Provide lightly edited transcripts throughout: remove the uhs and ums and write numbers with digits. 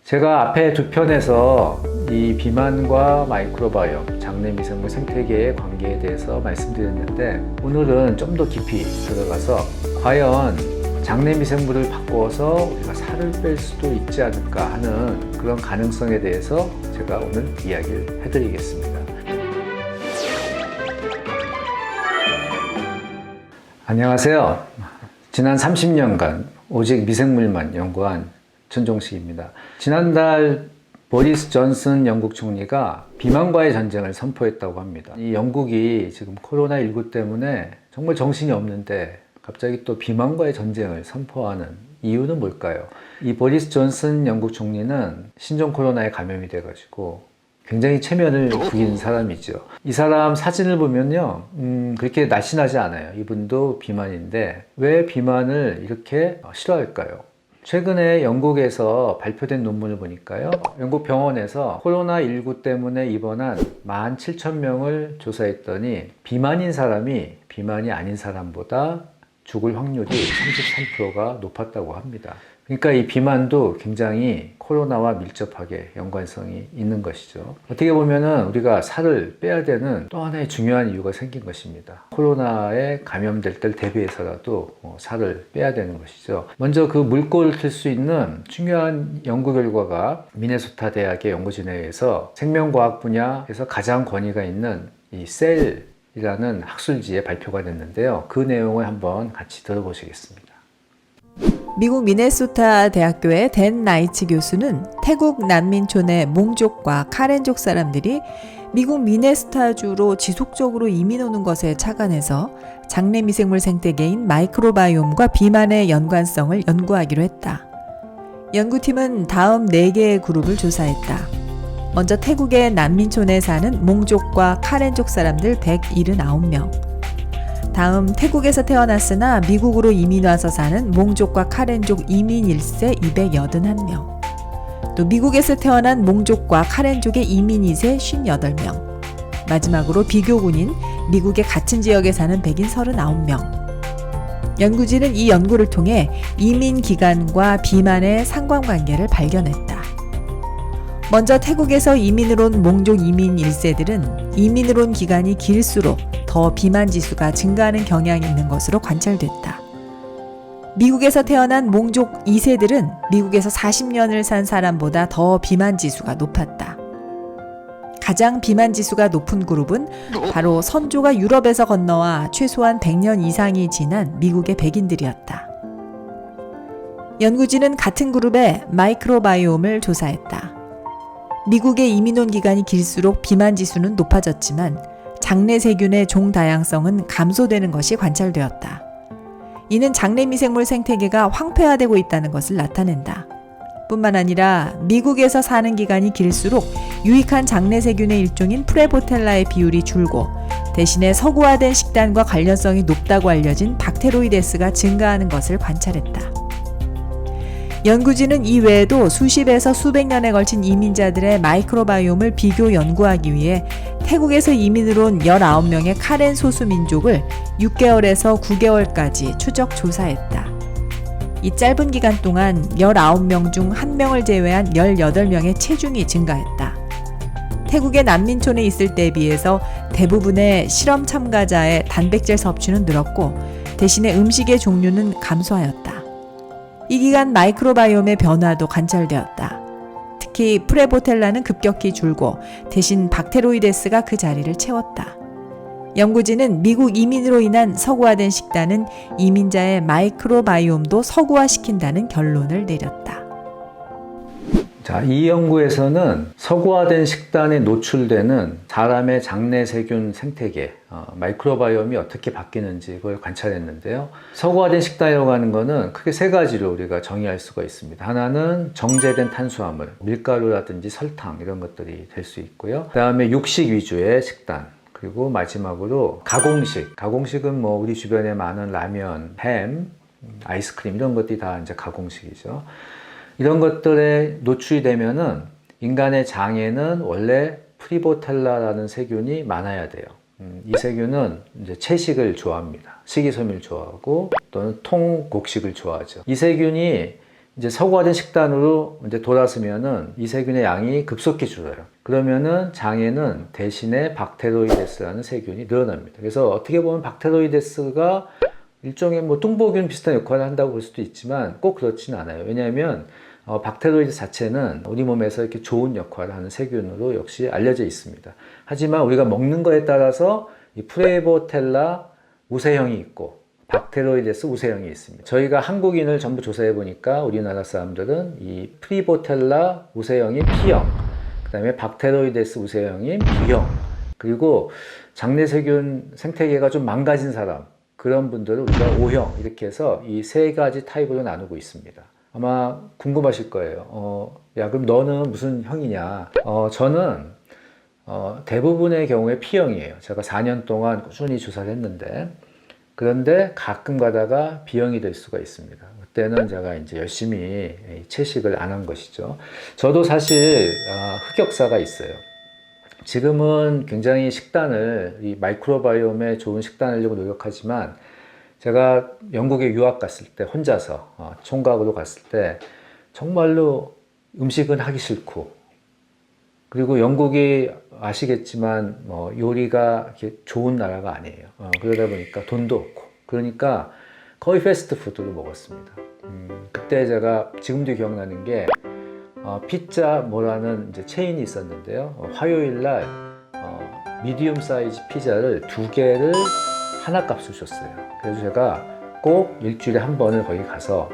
제가 앞에 두 편에서 이 비만과 마이크로바이옴, 장내 미생물 생태계의 관계에 대해서 말씀드렸는데, 오늘은 좀 더 깊이 들어가서 과연 장내 미생물을 바꿔서 우리가 살을 뺄 수도 있지 않을까 하는 그런 가능성에 대해서 제가 오늘 이야기를 해드리겠습니다. 안녕하세요. 지난 30년간 오직 미생물만 연구한 전종식입니다. 지난달 보리스 존슨 영국 총리가 비만과의 전쟁을 선포했다고 합니다. 이 영국이 지금 코로나19 때문에 정말 정신이 없는데 갑자기 또 비만과의 전쟁을 선포하는 이유는 뭘까요? 이 보리스 존슨 영국 총리는 신종 코로나에 감염이 돼가지고 굉장히 체면을 구긴 사람이죠. 이 사람 사진을 보면요, 그렇게 날씬하지 않아요. 이분도 비만인데 왜 비만을 이렇게 싫어할까요? 최근에 영국에서 발표된 논문을 보니까요, 영국 병원에서 코로나19 때문에 입원한 17,000명을 조사했더니 비만인 사람이 비만이 아닌 사람보다 죽을 확률이 33%가 높았다고 합니다. 그러니까 이 비만도 굉장히 코로나와 밀접하게 연관성이 있는 것이죠. 어떻게 보면은 우리가 살을 빼야 되는 또 하나의 중요한 이유가 생긴 것입니다. 코로나에 감염될 때를 대비해서라도 살을 빼야 되는 것이죠. 먼저 그 물꼬를 틀 수 있는 중요한 연구 결과가 미네소타 대학의 연구진에 의해서 생명과학 분야에서 가장 권위가 있는 이 셀이라는 학술지에 발표가 됐는데요. 그 내용을 한번 같이 들어보시겠습니다. 미국 미네소타 대학교의 댄 나이츠 교수는 태국 난민촌의 몽족과 카렌족 사람들이 미국 미네소타주로 지속적으로 이민 오는 것에 착안해서 장내 미생물 생태계인 마이크로바이옴과 비만의 연관성을 연구하기로 했다. 연구팀은 다음 4개의 그룹을 조사했다. 먼저 태국의 난민촌에 사는 몽족과 카렌족 사람들 179명. 다음 태국에서 태어났으나 미국으로 이민 와서 사는 몽족과 카렌족 이민 1세 281명. 또 미국에서 태어난 몽족과 카렌족의 이민 2세 58명. 마지막으로 비교군인 미국의 같은 지역에 사는 백인 39명. 연구진은 이 연구를 통해 이민 기간과 비만의 상관관계를 발견했다. 먼저 태국에서 이민을 온 몽족 이민 1세들은 이민을 온 기간이 길수록 더 비만 지수가 증가하는 경향이 있는 것으로 관찰됐다. 미국에서 태어난 몽족 2세들은 미국에서 40년을 산 사람보다 더 비만 지수가 높았다. 가장 비만 지수가 높은 그룹은 바로 선조가 유럽에서 건너와 최소한 100년 이상이 지난 미국의 백인들이었다. 연구진은 같은 그룹의 마이크로바이옴을 조사했다. 미국에 이민 온 기간이 길수록 비만 지수는 높아졌지만 장내 세균의 종 다양성은 감소되는 것이 관찰되었다. 이는 장내 미생물 생태계가 황폐화되고 있다는 것을 나타낸다. 뿐만 아니라 미국에서 사는 기간이 길수록 유익한 장내 세균의 일종인 프레보텔라의 비율이 줄고 대신에 서구화된 식단과 관련성이 높다고 알려진 박테로이데스가 증가하는 것을 관찰했다. 연구진은 이 외에도 수십에서 수백 년에 걸친 이민자들의 마이크로바이옴을 비교 연구하기 위해 태국에서 이민을 온 19명의 카렌 소수민족을 6개월에서 9개월까지 추적 조사했다. 이 짧은 기간 동안 19명 중 1명을 제외한 18명의 체중이 증가했다. 태국의 난민촌에 있을 때에 비해서 대부분의 실험 참가자의 단백질 섭취는 늘었고 대신에 음식의 종류는 감소하였다. 이 기간 마이크로바이옴의 변화도 관찰되었다. 특히 프레보텔라는 급격히 줄고 대신 박테로이데스가 그 자리를 채웠다. 연구진은 미국 이민으로 인한 서구화된 식단은 이민자의 마이크로바이옴도 서구화시킨다는 결론을 내렸다. 자, 이 연구에서는 서구화된 식단에 노출되는 사람의 장내 세균 생태계, 마이크로바이옴이 어떻게 바뀌는지 그걸 관찰했는데요. 서구화된 식단이라고 하는 것은 크게 3가지로 우리가 정의할 수가 있습니다. 하나는 정제된 탄수화물, 밀가루라든지 설탕 이런 것들이 될 수 있고요. 그 다음에 육식 위주의 식단, 그리고 마지막으로 가공식. 가공식은 뭐 우리 주변에 많은 라면, 햄, 아이스크림 이런 것들이 다 이제 가공식이죠. 이런 것들에 노출이 되면은 인간의 장에는 원래 프리보텔라라는 세균이 많아야 돼요. 이 세균은 이제 채식을 좋아합니다. 식이섬유를 좋아하고 또는 통곡식을 좋아하죠. 이 세균이 이제 서구화된 식단으로 이제 돌아서면은 이 세균의 양이 급속히 줄어요. 그러면은 장에는 대신에 박테로이데스라는 세균이 늘어납니다. 그래서 어떻게 보면 박테로이데스가 일종의 뭐 뚱보균 비슷한 역할을 한다고 볼 수도 있지만 꼭 그렇지는 않아요. 왜냐하면 박테로이드 자체는 우리 몸에서 이렇게 좋은 역할을 하는 세균으로 역시 알려져 있습니다. 하지만 우리가 먹는 거에 따라서 이 프레보텔라 우세형이 있고 박테로이데스 우세형이 있습니다. 저희가 한국인을 전부 조사해 보니까 우리나라 사람들은 이 프리보텔라 우세형인 P형, 그 다음에 박테로이데스 우세형인 B형, 그리고 장내세균 생태계가 좀 망가진 사람, 그런 분들을 우리가 O형, 이렇게 해서 이 세 가지 타입으로 나누고 있습니다. 아마 궁금하실 거예요. 야, 그럼 너는 무슨 형이냐? 저는 대부분의 경우에 P형이에요. 제가 4년 동안 꾸준히 조사를 했는데, 그런데 가끔 가다가 B형이 될 수가 있습니다. 그때는 제가 이제 열심히 채식을 안 한 것이죠. 저도 사실 흑역사가 있어요. 지금은 굉장히 식단을, 이 마이크로바이옴에 좋은 식단을 하려고 노력하지만, 제가 영국에 유학 갔을 때 혼자서 총각으로 갔을 때 정말로 음식은 하기 싫고, 그리고 영국이 아시겠지만 요리가 이렇게 좋은 나라가 아니에요. 그러다 보니까 돈도 없고, 그러니까 거의 패스트푸드로 먹었습니다. 그때 제가 지금도 기억나는 게 피자 뭐라는 이제 체인이 있었는데요. 화요일 날 미디움 사이즈 피자를 2개를 하나 값을 줬어요. 그래서 제가 꼭 일주일에 한 번을 거기 가서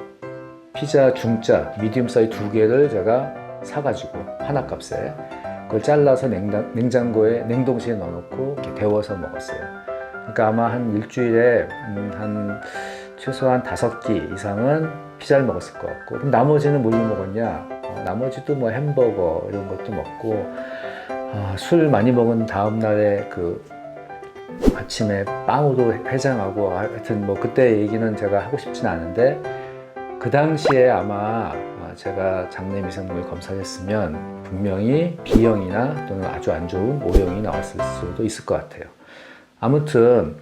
피자 중짜 미디움 사이즈 2개를 제가 사가지고 하나 값에 그걸 잘라서 냉장고에 냉동실에 넣어놓고 이렇게 데워서 먹었어요. 그러니까 아마 한 일주일에 최소한 5끼 이상은 피자를 먹었을 것 같고, 그럼 나머지는 뭘로 먹었냐? 나머지도 뭐 햄버거 이런 것도 먹고, 술 많이 먹은 다음 날에 그 아침에 빵으로 해장하고, 하여튼 뭐 그때 얘기는 제가 하고 싶진 않은데, 그 당시에 아마 제가 장내 미생물 검사를 했으면 분명히 B형이나 또는 아주 안 좋은 O형이 나왔을 수도 있을 것 같아요. 아무튼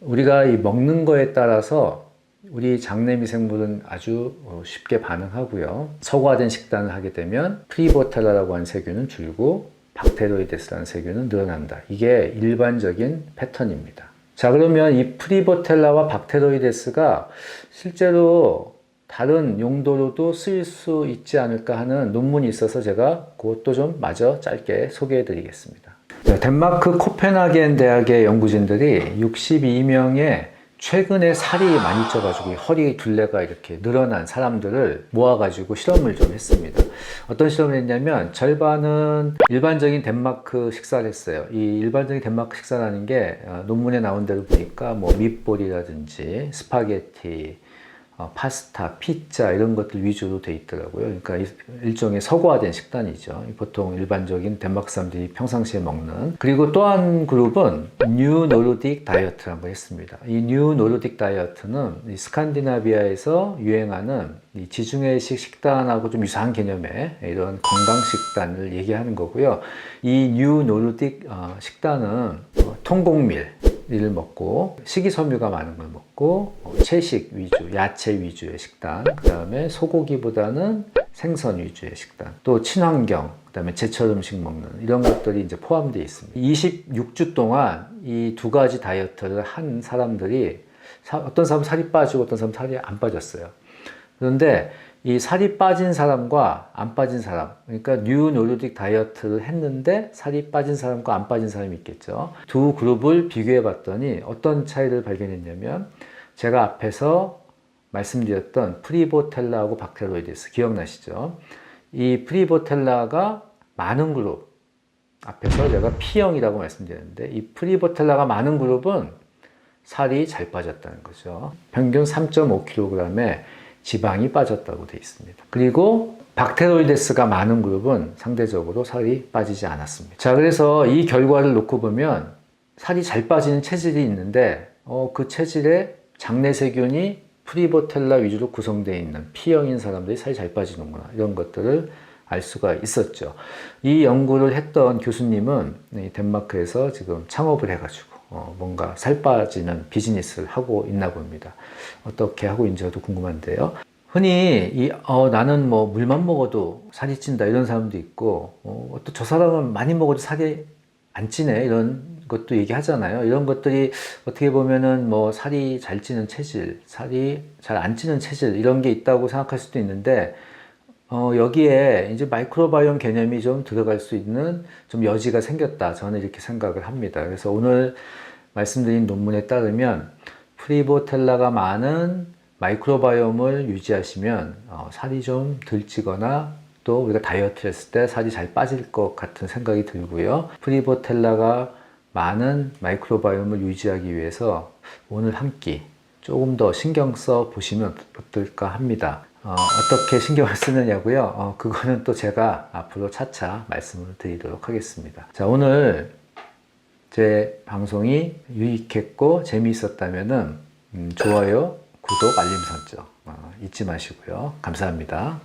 우리가 이 먹는 거에 따라서 우리 장내 미생물은 아주 쉽게 반응하고요. 서구화된 식단을 하게 되면 프리보텔라라고 하는 세균은 줄고 박테로이데스라는 세균은 늘어난다. 이게 일반적인 패턴입니다. 자, 그러면 이 프리보텔라와 박테로이데스가 실제로 다른 용도로도 쓰일 수 있지 않을까 하는 논문이 있어서 제가 그것도 좀 마저 짧게 소개해 드리겠습니다. 덴마크 코펜하겐 대학의 연구진들이 62명의 최근에 살이 많이 쪄가지고 허리 둘레가 이렇게 늘어난 사람들을 모아가지고 실험을 좀 했습니다. 어떤 실험을 했냐면 절반은 일반적인 덴마크 식사를 했어요. 이 일반적인 덴마크 식사라는 게 논문에 나온 대로 보니까 뭐 밑볼이라든지 스파게티, 파스타, 피자 이런 것들 위주로 돼 있더라고요. 그러니까 일종의 서구화된 식단이죠. 보통 일반적인 덴마크 사람들이 평상시에 먹는. 그리고 또 한 그룹은 뉴 노르딕 다이어트를 한번 했습니다. 이 뉴 노르딕 다이어트는 이 스칸디나비아에서 유행하는 이 지중해식 식단하고 좀 유사한 개념의 이런 건강 식단을 얘기하는 거고요. 이 뉴 노르딕 식단은 통곡밀 를 먹고 식이섬유가 많은 걸 먹고 채식 위주, 야채 위주의 식단, 그 다음에 소고기보다는 생선 위주의 식단, 또 친환경, 그 다음에 제철 음식 먹는 이런 것들이 이제 포함되어 있습니다. 26주 동안 이 두 가지 다이어트를 한 사람들이 어떤 사람은 살이 빠지고 어떤 사람은 살이 안 빠졌어요. 그런데 이 살이 빠진 사람과 안 빠진 사람, 그러니까 뉴 노르딕 다이어트를 했는데 살이 빠진 사람과 안 빠진 사람이 있겠죠. 두 그룹을 비교해 봤더니 어떤 차이를 발견했냐면, 제가 앞에서 말씀드렸던 프리보텔라하고 박테로이데스 기억나시죠? 이 프리보텔라가 많은 그룹, 앞에서 제가 P형이라고 말씀드렸는데, 이 프리보텔라가 많은 그룹은 살이 잘 빠졌다는 거죠. 평균 3.5kg의 지방이 빠졌다고 되어 있습니다. 그리고 박테로이데스가 많은 그룹은 상대적으로 살이 빠지지 않았습니다. 자, 그래서 이 결과를 놓고 보면 살이 잘 빠지는 체질이 있는데 그 체질에 장내세균이 프리보텔라 위주로 구성되어 있는 P형인 사람들이 살이 잘 빠지는구나, 이런 것들을 알 수가 있었죠. 이 연구를 했던 교수님은 덴마크에서 지금 창업을 해가지고 뭔가 살 빠지는 비즈니스를 하고 있나 봅니다. 어떻게 하고 있는지 저도 궁금한데요. 흔히 나는 뭐 물만 먹어도 살이 찐다 이런 사람도 있고, 또 저 사람은 많이 먹어도 살이 안 찌네 이런 것도 얘기하잖아요. 이런 것들이 어떻게 보면은 뭐 살이 잘 찌는 체질, 살이 잘 안 찌는 체질 이런 게 있다고 생각할 수도 있는데, 여기에 이제 마이크로바이옴 개념이 좀 들어갈 수 있는 좀 여지가 생겼다. 저는 이렇게 생각을 합니다. 그래서 오늘 말씀드린 논문에 따르면 프리보텔라가 많은 마이크로바이옴을 유지하시면 살이 좀 덜 찌거나 또 우리가 다이어트를 했을 때 살이 잘 빠질 것 같은 생각이 들고요. 프리보텔라가 많은 마이크로바이옴을 유지하기 위해서 오늘 한 끼 조금 더 신경 써 보시면 어떨까 합니다. 어떻게 신경을 쓰느냐고요? 그거는 또 제가 앞으로 차차 말씀을 드리도록 하겠습니다. 자, 오늘 제 방송이 유익했고 재미있었다면은 좋아요, 구독, 알림 설정 잊지 마시고요. 감사합니다.